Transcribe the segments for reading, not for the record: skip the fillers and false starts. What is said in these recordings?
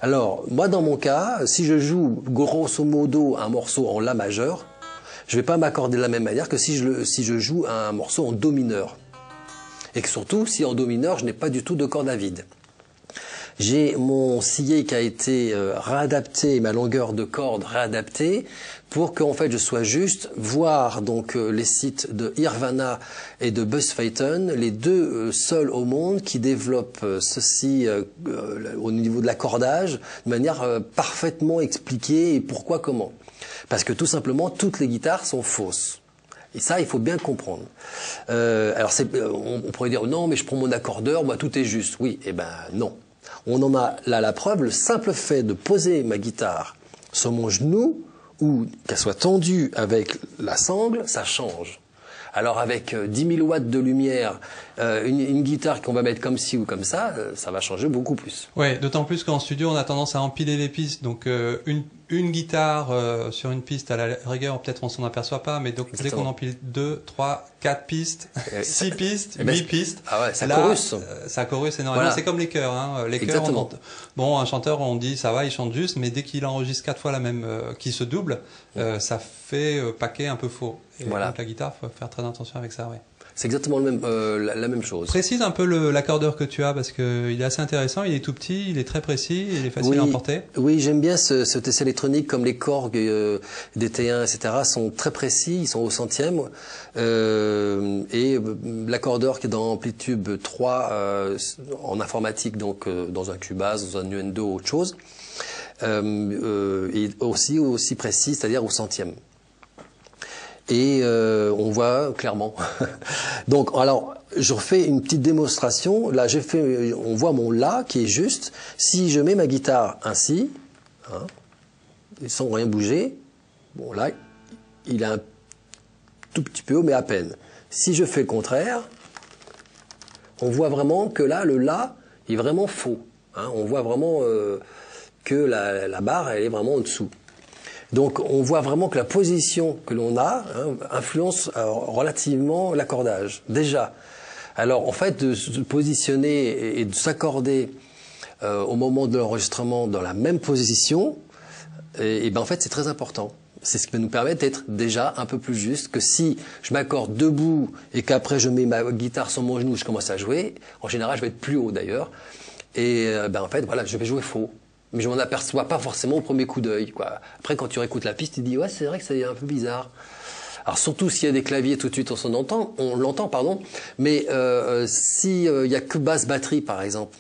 Alors, moi, dans mon cas, si je joue grosso modo un morceau en La majeur, je ne vais pas m'accorder de la même manière que si je joue un morceau en Do mineur. Et que surtout, si en Do mineur, je n'ai pas du tout de corde à vide. J'ai mon sillet qui a été réadapté, ma longueur de corde réadaptée, pour qu'en fait je sois juste, voir donc les sites de Nirvana et de Buzz Feiten, les deux seuls au monde qui développent ceci au niveau de l'accordage de manière parfaitement expliquée et pourquoi, comment. Parce que tout simplement, toutes les guitares sont fausses. Et ça, il faut bien comprendre. Alors, on pourrait dire, non, mais je prends mon accordeur, moi, tout est juste. Oui, eh ben non. On en a là la preuve, le simple fait de poser ma guitare sur mon genou ou qu'elle soit tendue avec la sangle, ça change. Alors avec 10 000 watts de lumière, une guitare qu'on va mettre comme ci ou comme ça va changer beaucoup plus. Ouais, d'autant plus qu'en studio, on a tendance à empiler les pistes. Donc une guitare sur une piste, à la rigueur, peut-être on s'en aperçoit pas, mais donc dès qu'on empile 2, 3, 4 pistes, 6 pistes, 8 pistes, ah ouais, ça là, chorus. Ça chorus énormément. Voilà. C'est comme les chœurs. Hein. Les chœurs, bon, un chanteur, on dit ça va, il chante juste, mais dès qu'il enregistre 4 fois la même, qui se double, ça fait paquet un peu faux. Et voilà. Donc la guitare, faut faire très attention avec ça, ouais. C'est exactement la même chose. Précise un peu l'accordeur que tu as, parce qu'il est assez intéressant, il est tout petit, il est très précis, il est facile à emporter. Oui, j'aime bien ce TC électronique, comme les Korg des T1, etc. sont très précis, ils sont au centième. Et l'accordeur qui est dans Amplitube 3 en informatique, donc dans un Cubase, dans un Nuendo ou autre chose, est aussi précis, c'est-à-dire au centième. Et on voit clairement. Donc, alors, je refais une petite démonstration. Là, on voit mon La qui est juste. Si je mets ma guitare ainsi, hein, sans rien bouger, bon là, il est un tout petit peu haut, mais à peine. Si je fais le contraire, on voit vraiment que là, le La est vraiment faux. Hein, on voit vraiment que la barre, elle est vraiment en dessous. Donc on voit vraiment que la position que l'on a influence relativement l'accordage, déjà. Alors en fait, de se positionner et de s'accorder au moment de l'enregistrement dans la même position, et ben en fait c'est très important. C'est ce qui va nous permettre d'être déjà un peu plus juste que si je m'accorde debout et qu'après je mets ma guitare sur mon genou, je commence à jouer. En général, je vais être plus haut d'ailleurs. Et ben en fait, voilà, je vais jouer faux. Mais je m'en aperçois pas forcément au premier coup d'œil, quoi. Après, quand tu réécoutes la piste, tu te dis, ouais, c'est vrai que c'est un peu bizarre. Alors, surtout s'il y a des claviers, tout de suite, on l'entend, pardon. Mais s'il y a que basse batterie, par exemple,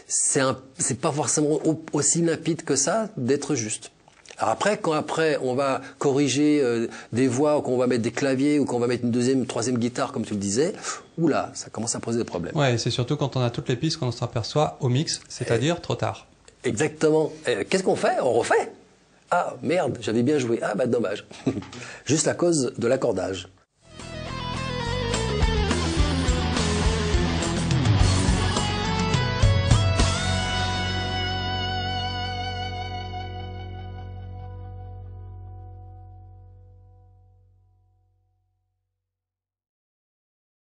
c'est pas forcément aussi limpide que ça d'être juste. Alors après, quand on va corriger des voix, ou qu'on va mettre des claviers, ou qu'on va mettre une deuxième, troisième guitare, comme tu le disais, oula, ça commence à poser des problèmes. Ouais, c'est surtout quand on a toutes les pistes qu'on s'aperçoit au mix, c'est-à-dire trop tard. Exactement. Qu'est-ce qu'on fait? On refait. Ah, merde, j'avais bien joué. Ah, bah dommage. Juste à cause de l'accordage.